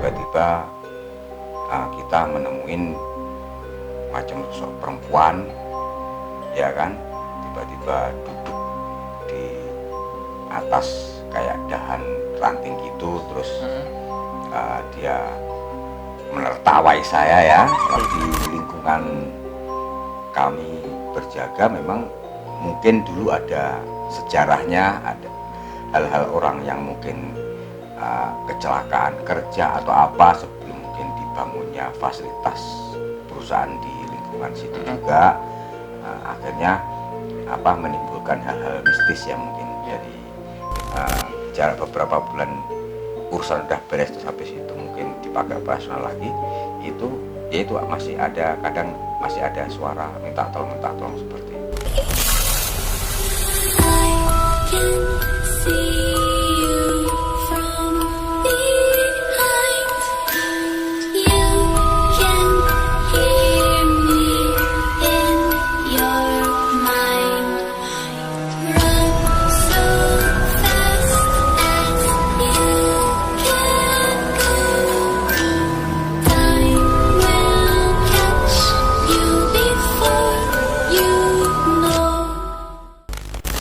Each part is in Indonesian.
tiba-tiba kita menemuin macam sosok perempuan, ya kan, tiba-tiba duduk di atas kayak dahan ranting gitu, terus dia menertawai saya ya. Di lingkungan kami berjaga memang mungkin dulu ada sejarahnya, ada hal-hal orang yang mungkin kecelakaan kerja atau apa sebelum mungkin dibangunnya fasilitas perusahaan di lingkungan situ juga, akhirnya menimbulkan hal-hal mistis yang mungkin jadi jarak beberapa bulan urusan udah beres, terus habis itu mungkin dipakai operasional lagi, itu masih ada, kadang masih ada suara minta tolong seperti itu.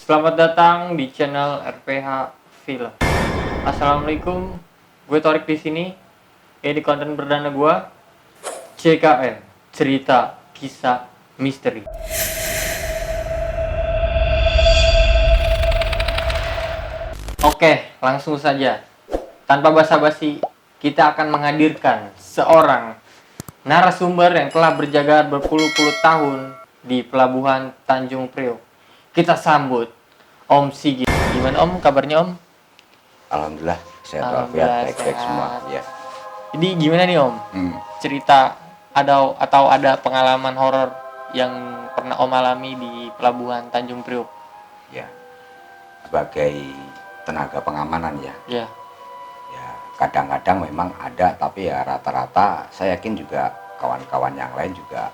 Selamat datang di channel RPH Film. Assalamualaikum, gue Torik di sini. Di konten perdana gue, CKM, cerita kisah misteri. Oke, langsung saja. Tanpa basa-basi, kita akan menghadirkan seorang narasumber yang telah berjaga berpuluh-puluh tahun di Pelabuhan Tanjung Priok. Kita sambut Om Sigit. Gimana Om, kabarnya Om? Alhamdulillah, sehat walafiat, baik-baik semua. Ya. Jadi gimana nih Om? Cerita atau ada pengalaman horor yang pernah Om alami di Pelabuhan Tanjung Priok? Ya, sebagai tenaga pengamanan ya. Ya. Ya, kadang-kadang memang ada, tapi ya rata-rata saya yakin juga kawan-kawan yang lain juga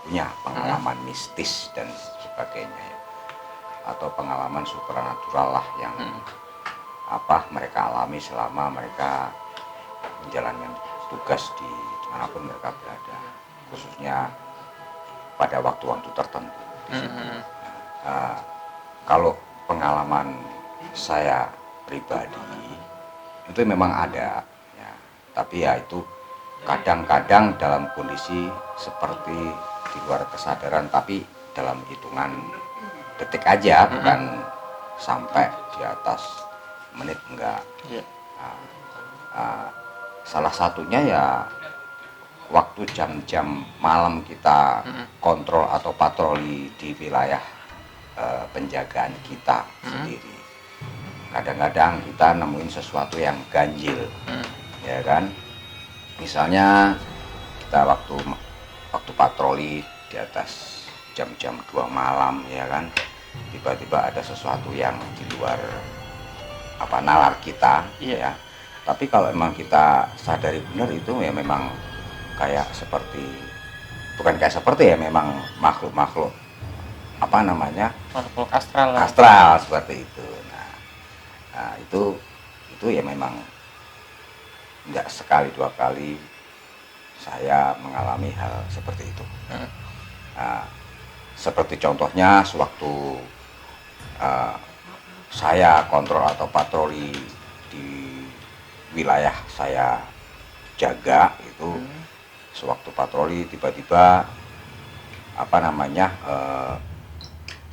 punya pengalaman mistis dan sebagainya ya. Atau pengalaman supranatural lah yang mereka alami selama mereka menjalankan tugas di dimanapun mereka berada, khususnya pada waktu-waktu tertentu di situ. Kalau pengalaman saya pribadi itu memang ada ya, tapi ya itu kadang-kadang dalam kondisi seperti di luar kesadaran, tapi dalam hitungan detik aja, bukan sampai di atas menit, enggak. Salah satunya ya waktu jam-jam malam kita kontrol atau patroli di wilayah penjagaan kita sendiri. Kadang-kadang kita nemuin sesuatu yang ganjil, ya kan. Misalnya kita waktu patroli di atas jam-jam 2 malam ya kan, tiba-tiba ada sesuatu yang di luar nalar kita ya. Tapi kalau emang kita sadari benar, itu ya memang memang makhluk Makhluk astral seperti itu. Nah, itu ya memang enggak sekali dua kali saya mengalami hal seperti itu. Seperti contohnya sewaktu saya kontrol atau patroli di wilayah saya jaga itu, sewaktu patroli tiba-tiba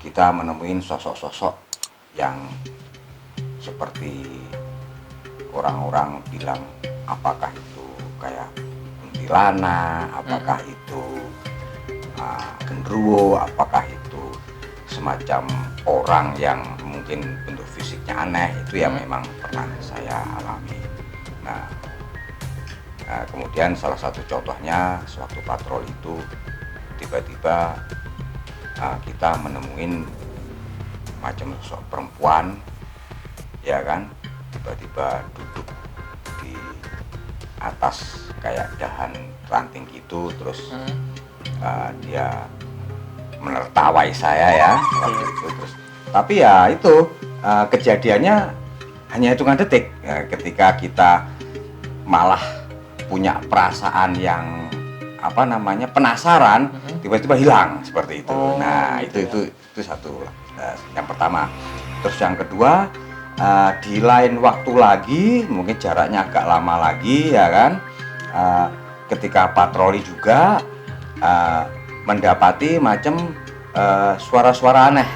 kita menemuin sosok-sosok yang seperti orang-orang bilang apakah itu kayak kuntilanak, apakah itu genderuwo, apakah itu semacam orang yang mungkin bentuk fisiknya aneh, itu ya memang pernah saya alami. Nah, kemudian salah satu contohnya sewaktu patroli itu tiba-tiba kita menemuin macam sosok perempuan, ya kan, tiba-tiba duduk di atas kayak dahan ranting gitu, terus dia menertawai saya ya waktu itu. Terus tapi ya itu kejadiannya hanya hitungan detik ya, ketika kita malah punya perasaan yang apa namanya penasaran, tiba-tiba hilang seperti itu. Nah gitu itu satu yang pertama. Terus yang kedua, di lain waktu lagi, mungkin jaraknya agak lama lagi ya kan, ketika patroli juga mendapati macam suara-suara aneh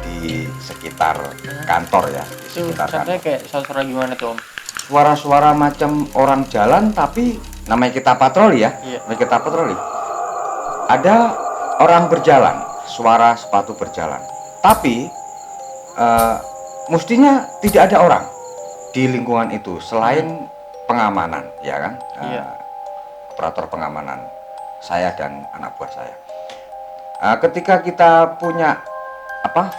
di sekitar kantor ya, di Itu sekitar contohnya kantor. kayak suara-suara gimana tuh Om? Suara-suara macam orang jalan, tapi namanya kita patroli ya, Iya. namanya kita patroli. Ada orang berjalan, suara sepatu berjalan, tapi mestinya tidak ada orang di lingkungan itu selain pengamanan, ya kan? Iya. Operator pengamanan saya dan anak buah saya. Ketika kita punya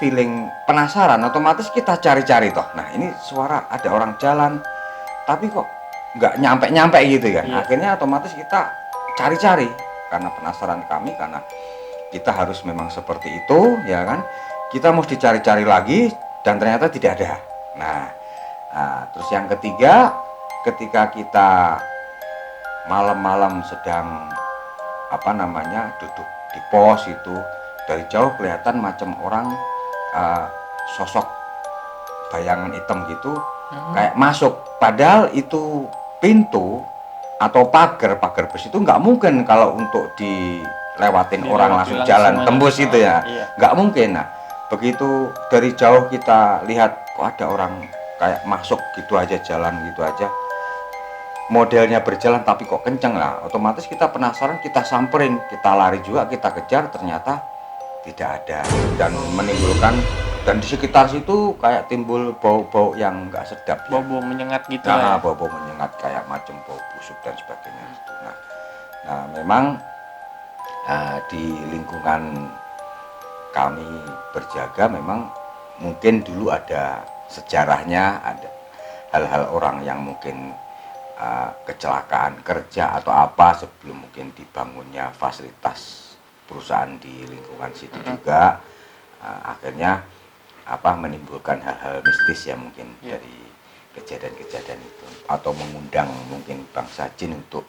feeling penasaran, otomatis kita cari-cari toh. Nah ini suara ada orang jalan, tapi kok nggak nyampe-nyampe gitu kan? Iya. Akhirnya otomatis kita cari-cari karena penasaran kami, karena kita harus memang seperti itu, ya kan? Kita mesti cari-cari lagi dan ternyata tidak ada. Nah, terus yang ketiga, ketika kita malam-malam sedang duduk di pos itu, dari jauh kelihatan macam orang sosok bayangan hitam gitu kayak masuk, padahal itu pintu atau pagar besi itu nggak mungkin kalau untuk dilewatin orang langsung jalan tembus itu ya, nggak mungkin. Nah begitu dari jauh kita lihat kok ada orang kayak masuk gitu aja, jalan gitu aja, modelnya berjalan tapi kok kenceng lah, otomatis kita penasaran, kita samperin, kita lari juga, kita kejar, ternyata tidak ada, dan menimbulkan, dan di sekitar situ kayak timbul bau-bau yang nggak sedap ya. Bau-bau menyengat gitu Nah, ya. bau-bau menyengat kayak macam bau busuk dan sebagainya. Nah memang di lingkungan kami berjaga memang mungkin dulu ada sejarahnya, ada hal-hal orang yang mungkin kecelakaan kerja atau apa sebelum mungkin dibangunnya fasilitas perusahaan di lingkungan situ juga, akhirnya menimbulkan hal-hal mistis ya mungkin dari kejadian-kejadian itu, atau mengundang mungkin bangsa jin untuk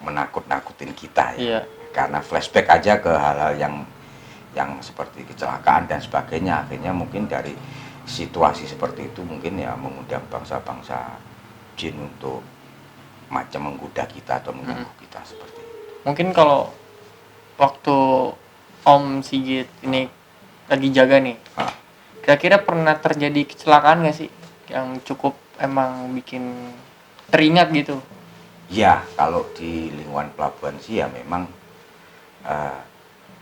menakut-nakutin kita ya. Karena flashback aja ke hal-hal yang seperti kecelakaan dan sebagainya, akhirnya mungkin dari situasi seperti itu mungkin ya mengundang bangsa-bangsa jin untuk macam menggoda kita atau mengganggu kita seperti itu. Mungkin kalau waktu Om Sigit ini lagi jaga nih, kira-kira pernah terjadi kecelakaan nggak sih yang cukup emang bikin teringat gitu? Ya kalau di lingkungan pelabuhan sih ya memang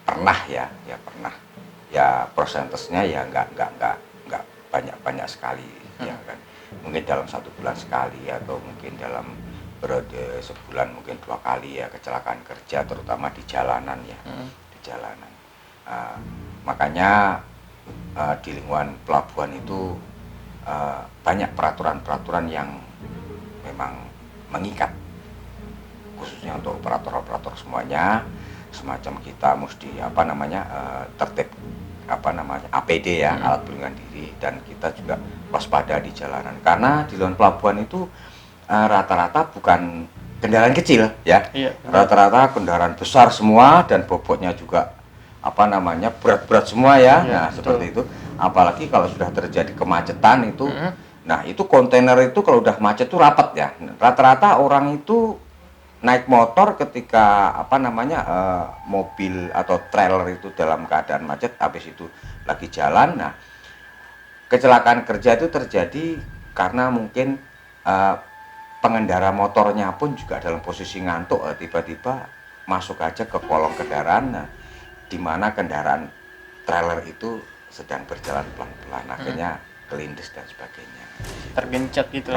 pernah ya pernah ya, persentasenya ya nggak banyak sekali ya kan, mungkin dalam 1 bulan sekali atau mungkin dalam periode sebulan mungkin 2 kali ya kecelakaan kerja, terutama di jalanan ya, di jalanan. Makanya di lingkungan pelabuhan itu banyak peraturan-peraturan yang memang mengikat, khususnya untuk operator-operator semuanya, semacam kita mesti tertib APD ya, alat pelindungan diri, dan kita juga waspada di jalanan, karena di luar pelabuhan itu rata-rata bukan kendaraan kecil ya, rata-rata kendaraan besar semua dan bobotnya juga berat-berat semua ya. Nah seperti itu, apalagi kalau sudah terjadi kemacetan itu, nah itu kontainer itu kalau udah macet tuh rapat ya, rata-rata orang itu naik motor ketika mobil atau trailer itu dalam keadaan macet, habis itu lagi jalan. Nah kecelakaan kerja itu terjadi karena mungkin pengendara motornya pun juga dalam posisi ngantuk, tiba-tiba masuk aja ke kolong kendaraan, nah, di mana kendaraan trailer itu sedang berjalan pelan-pelan, akhirnya kelindes dan sebagainya, tergencet gitu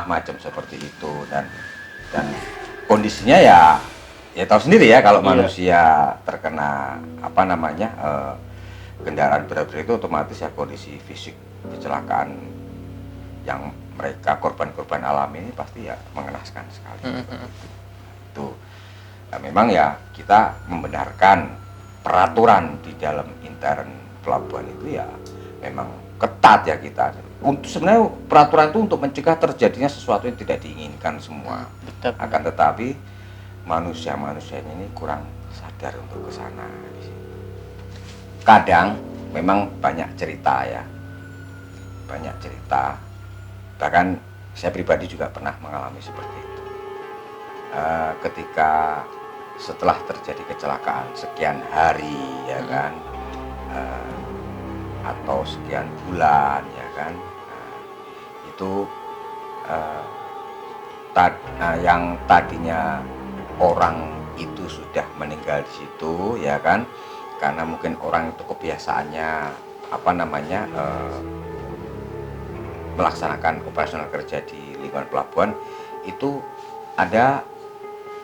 macam seperti itu. Dan kondisinya ya tahu sendiri ya, kalau manusia terkena kendaraan berat-berat itu otomatis ya kondisi fisik kecelakaan yang mereka korban-korban alami ini pasti ya mengenaskan sekali. Itu nah, memang ya kita membenarkan peraturan di dalam intern pelabuhan itu ya memang ketat ya, kita untuk sebenarnya peraturan itu untuk mencegah terjadinya sesuatu yang tidak diinginkan semua. Betul. Akan tetapi manusia ini kurang sadar untuk ke sana. Kadang memang banyak cerita ya, banyak cerita. Bahkan saya pribadi juga pernah mengalami seperti itu. Ketika setelah terjadi kecelakaan sekian hari ya kan, atau sekian bulan ya kan, itu yang tadinya orang itu sudah meninggal di situ ya kan, karena mungkin orang itu kebiasaannya melaksanakan operasional kerja di lingkungan pelabuhan, itu ada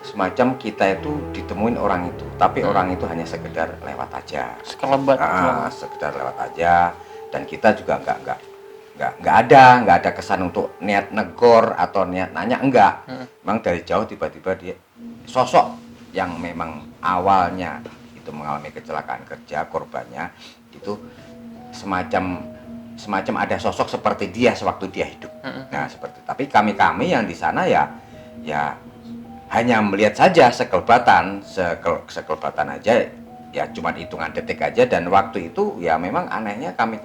semacam kita itu ditemuin orang itu, tapi orang itu hanya sekedar lewat aja, sekedar lewat aja, dan kita juga nggak ada kesan untuk niat negor atau niat nanya, enggak. Memang dari jauh tiba-tiba dia sosok yang memang awalnya itu mengalami kecelakaan kerja, korbannya itu semacam ada sosok seperti dia sewaktu dia hidup. Nah seperti, tapi kami yang di sana ya hanya melihat saja sekelebatan aja, ya cuma hitungan detik aja, dan waktu itu ya memang anehnya kami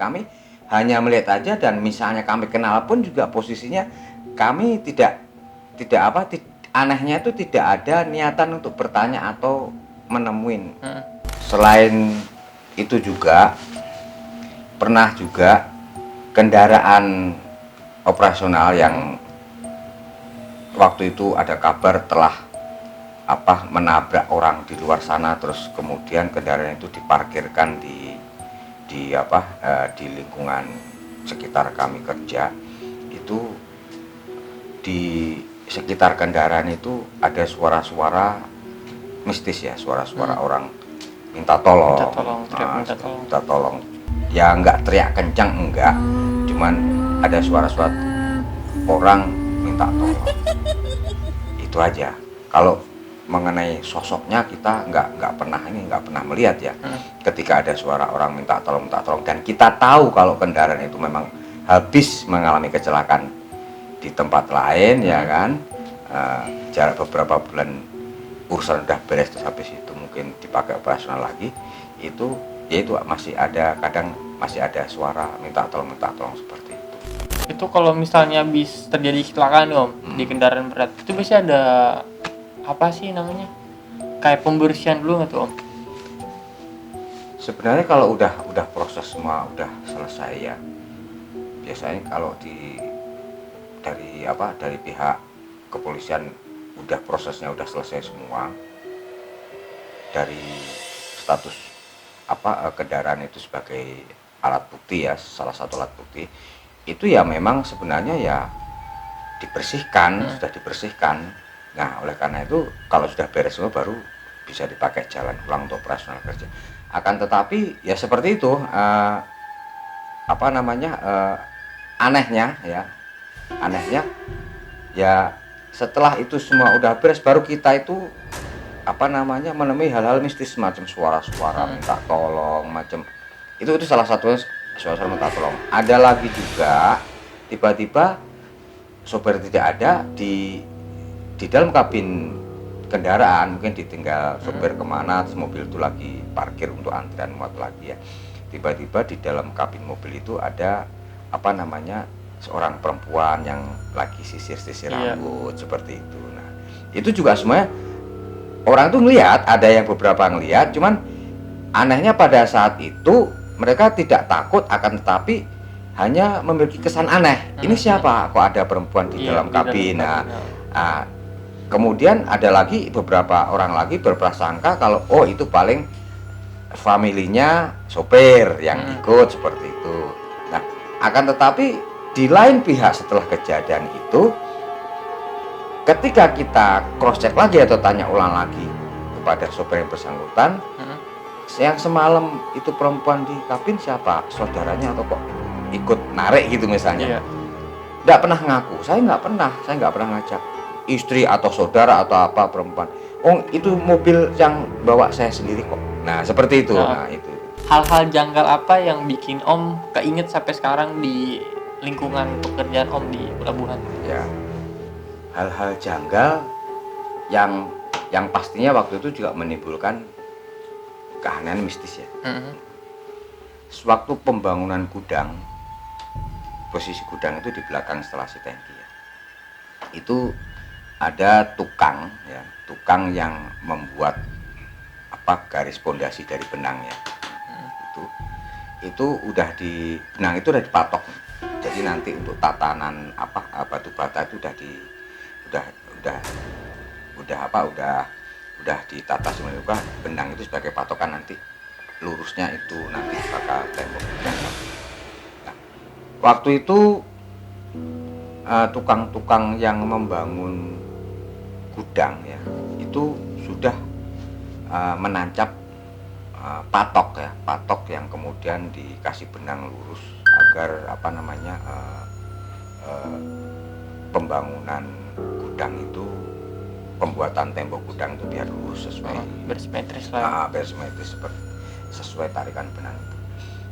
hanya melihat aja, dan misalnya kami kenal pun juga posisinya kami anehnya itu tidak ada niatan untuk bertanya atau menemuin. Selain itu juga pernah juga kendaraan operasional yang waktu itu ada kabar telah menabrak orang di luar sana, terus kemudian kendaraan itu diparkirkan di lingkungan sekitar kami kerja. Itu di sekitar kendaraan itu ada suara-suara mistis ya, suara-suara orang minta tolong. Ya nggak teriak kencang, enggak, cuman ada suara-suara orang minta tolong. Itu aja. Kalau mengenai sosoknya kita nggak pernah melihat ya. Ketika ada suara orang minta tolong, dan kita tahu kalau kendaraan itu memang habis mengalami kecelakaan di tempat lain ya kan, jarak beberapa bulan urusan udah beres, terus habis itu mungkin dipakai operasional lagi, itu kadang masih ada suara minta tolong seperti itu. Itu kalau misalnya habis terjadi kecelakaan Om di kendaraan berat, itu biasanya ada apa sih namanya, kayak pembersihan dulu nggak tuh Om? Sebenarnya kalau udah proses semua udah selesai ya, biasanya kalau dari pihak kepolisian prosesnya udah selesai semua, dari status kendaraan itu sebagai alat bukti ya, salah satu alat bukti itu ya memang sebenarnya ya sudah dibersihkan. Nah oleh karena itu kalau sudah beres semua baru bisa dipakai jalan ulang untuk operasional kerja. Akan tetapi ya seperti itu, anehnya ya setelah itu semua udah beres baru kita itu menemui hal-hal mistis semacam suara-suara minta tolong, macam itu salah satunya suara minta tolong. Ada lagi juga tiba-tiba sopir tidak ada di dalam kabin kendaraan, mungkin ditinggal sopir kemana, terus mobil itu lagi parkir untuk antrian muat lagi ya. Tiba-tiba di dalam kabin mobil itu ada seorang perempuan yang lagi sisir-sisir rambut seperti itu. Nah itu juga semuanya orang tuh ngelihat, ada yang beberapa ngelihat, cuman anehnya pada saat itu mereka tidak takut, akan tetapi hanya memiliki kesan aneh. Ini siapa? Kok ada perempuan di dalam kabin? Kemudian ada lagi beberapa orang lagi berprasangka kalau itu paling familinya sopir yang ikut seperti itu. Nah, akan tetapi di lain pihak setelah kejadian itu, ketika kita cross check lagi atau tanya ulang lagi kepada sopir yang bersangkutan, yang semalam itu perempuan di kabin siapa? Saudaranya atau kok ikut narik gitu misalnya? Nggak pernah ngaku, saya nggak pernah ngajak istri atau saudara atau apa perempuan. Itu mobil yang bawa saya sendiri kok. Nah seperti itu. Nah itu. Hal-hal janggal apa yang bikin Om keinget sampai sekarang di lingkungan pekerjaan Om di pelabuhan? Ya, hal-hal janggal yang pastinya waktu itu juga menimbulkan keanehan mistis ya. Sewaktu pembangunan gudang, posisi gudang itu di belakang instalasi tangki ya. Itu ada tukang yang membuat garis pondasi dari benangnya. Itu udah benang itu udah dipatok. Jadi nanti untuk tatanan batu bata itu udah ditata semuanya. Benang itu sebagai patokan, nanti lurusnya itu nanti bakal tembok gudang. Nah, waktu itu tukang-tukang yang membangun gudang ya itu sudah menancap patok yang kemudian dikasih benang lurus agar pembangunan gudang itu, pembuatan tembok gudang itu biar lurus sesuai bersimetris lah. Bersimetris sesuai tarikan benang itu.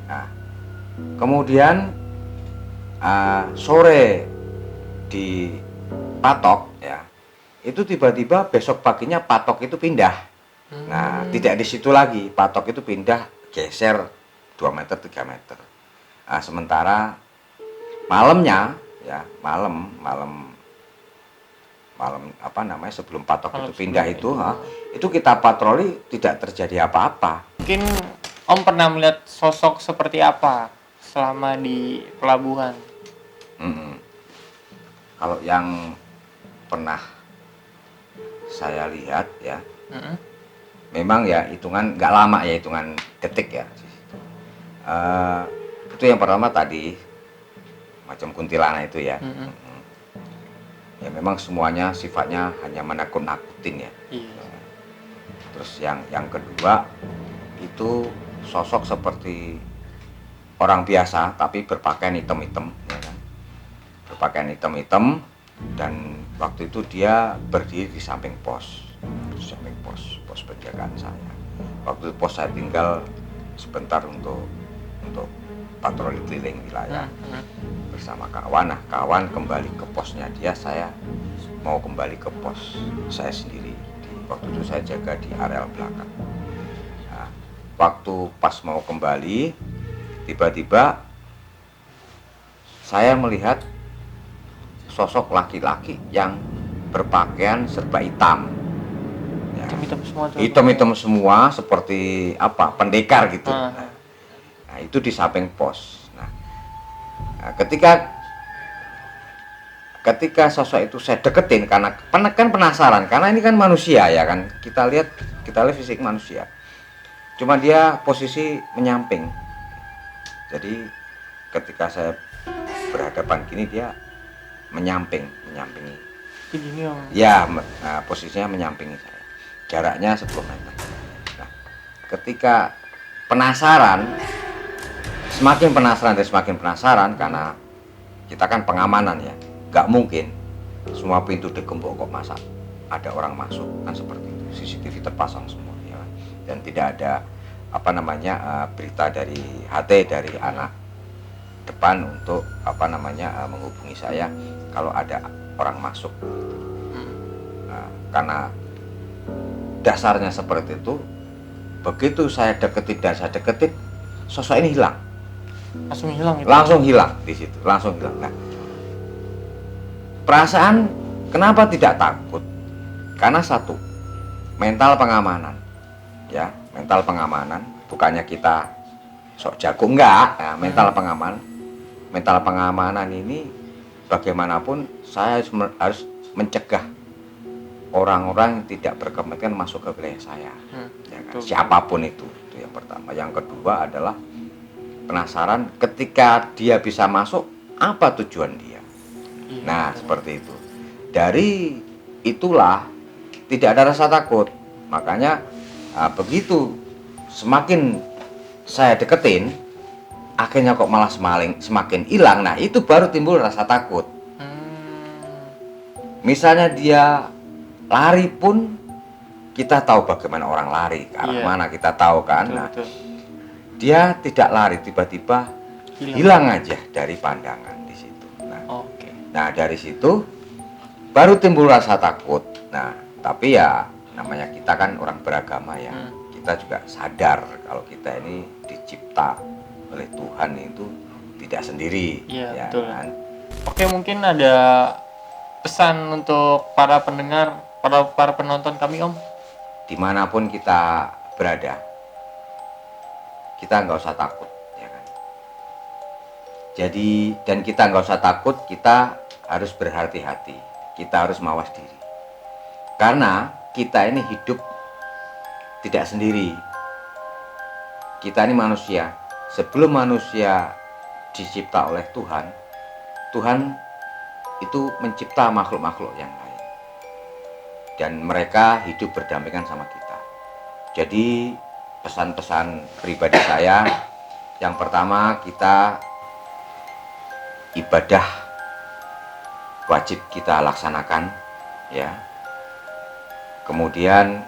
Nah, kemudian sore di patok ya, itu tiba-tiba besok paginya patok itu pindah. Nah, tidak di situ lagi, patok itu pindah, geser 2 meter 3 meter. Nah, sementara malamnya ya, malam sebelum patok itu pindah itu kita patroli tidak terjadi apa-apa. Mungkin Om pernah melihat sosok seperti apa selama di pelabuhan? Kalau yang pernah saya lihat ya, memang ya hitungan nggak lama ya, hitungan detik ya. Itu yang pertama tadi macam kuntilanak itu ya. Ya memang semuanya sifatnya hanya menakut-nakutin ya. Terus yang kedua itu sosok seperti orang biasa tapi berpakaian hitam-hitam ya kan. Berpakaian hitam-hitam, dan waktu itu dia berdiri di samping pos penjagaan saya. Waktu itu pos saya tinggal sebentar untuk patroli keliling wilayah bersama kawan. Nah, kawan kembali ke posnya dia, saya mau kembali ke pos saya sendiri. Waktu itu saya jaga di areal belakang. Nah, waktu pas mau kembali, tiba-tiba saya melihat sosok laki-laki yang berpakaian serba hitam. Hitam-hitam semua seperti pendekar gitu. Nah, itu di samping pos. Nah, ketika sosok itu saya deketin, karena kan penasaran, karena ini kan manusia ya kan, kita lihat fisik manusia. Cuma dia posisi menyamping. Jadi ketika saya berhadapan gini, dia menyampingi. Begini Om. Ya, posisinya menyampingi saya. Jaraknya 10 meter. Nah, ketika semakin penasaran karena kita kan pengamanan ya, nggak mungkin semua pintu digembok kok masa ada orang masuk, kan seperti itu. CCTV terpasang semua ya, dan tidak ada berita dari HT dari anak depan untuk menghubungi saya kalau ada orang masuk. Nah, karena dasarnya seperti itu, begitu saya deketin, sosok ini hilang. Langsung hilang di situ, langsung hilang. Nah, perasaan kenapa tidak takut? Karena satu, mental pengamanan. Ya, mental pengamanan, bukannya kita sok jago, enggak. Nah, mental pengamanan ini bagaimanapun saya harus mencegah orang-orang yang tidak berkomitmen masuk ke wilayah saya. Ya kan? Siapapun itu yang pertama. Yang kedua adalah penasaran ketika dia bisa masuk, apa tujuan dia. Nah, seperti itu. Dari itulah tidak ada rasa takut. Makanya begitu semakin saya deketin, akhirnya kok malah semakin hilang. Nah, itu baru timbul rasa takut. Misalnya dia lari pun, kita tahu bagaimana orang lari, ke arah mana kita tahu kan. Nah, dia tidak lari, tiba-tiba hilang aja dari pandangan di situ. Nah, dari situ baru timbul rasa takut. Nah, tapi ya namanya kita kan orang beragama ya. Kita juga sadar kalau kita ini dicipta oleh Tuhan itu tidak sendiri. Iya, Ya betul. kan? Oke, mungkin ada pesan untuk para pendengar, para penonton kami, Om. Dimanapun kita berada, kita nggak usah takut, ya kan? Jadi, dan kita nggak usah takut, kita harus berhati-hati, kita harus mawas diri. Karena kita ini hidup tidak sendiri. Kita ini manusia. Sebelum manusia dicipta oleh Tuhan, Tuhan itu mencipta makhluk-makhluk yang lain. Dan mereka hidup berdampingan sama kita. Jadi pesan-pesan pribadi saya, yang pertama kita ibadah wajib kita laksanakan, ya. Kemudian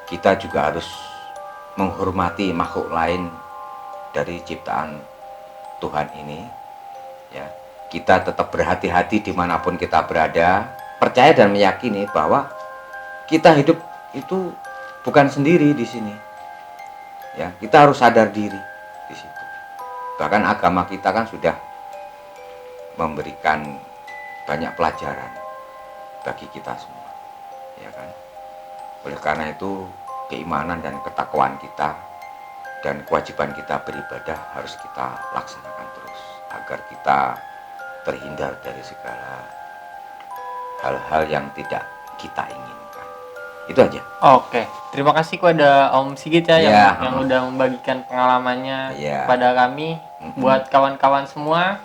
kita juga harus menghormati makhluk lain dari ciptaan Tuhan ini, ya. Kita tetap berhati-hati dimanapun kita berada, percaya dan meyakini bahwa kita hidup itu bukan sendiri di sini, ya. Kita harus sadar diri di situ. Bahkan agama kita kan sudah memberikan banyak pelajaran bagi kita semua, ya kan. Oleh karena itu keimanan dan ketakwaan kita dan kewajiban kita beribadah harus kita laksanakan terus agar kita terhindar dari segala hal-hal yang tidak kita inginkan. Itu aja. Oke, terima kasih kepada Om Sigit ya, yang udah membagikan pengalamannya pada kami. Buat kawan-kawan semua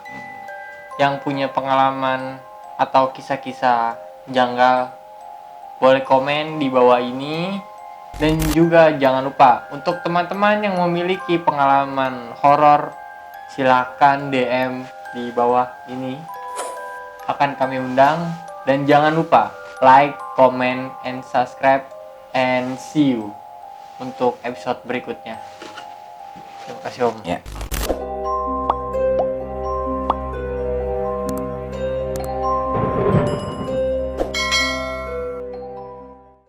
yang punya pengalaman atau kisah-kisah janggal, boleh komen di bawah ini. Dan juga jangan lupa untuk teman-teman yang memiliki pengalaman horor, silakan DM di bawah ini, akan kami undang. Dan jangan lupa like, comment, and subscribe, and see you untuk episode berikutnya. Terima kasih Om. Ya.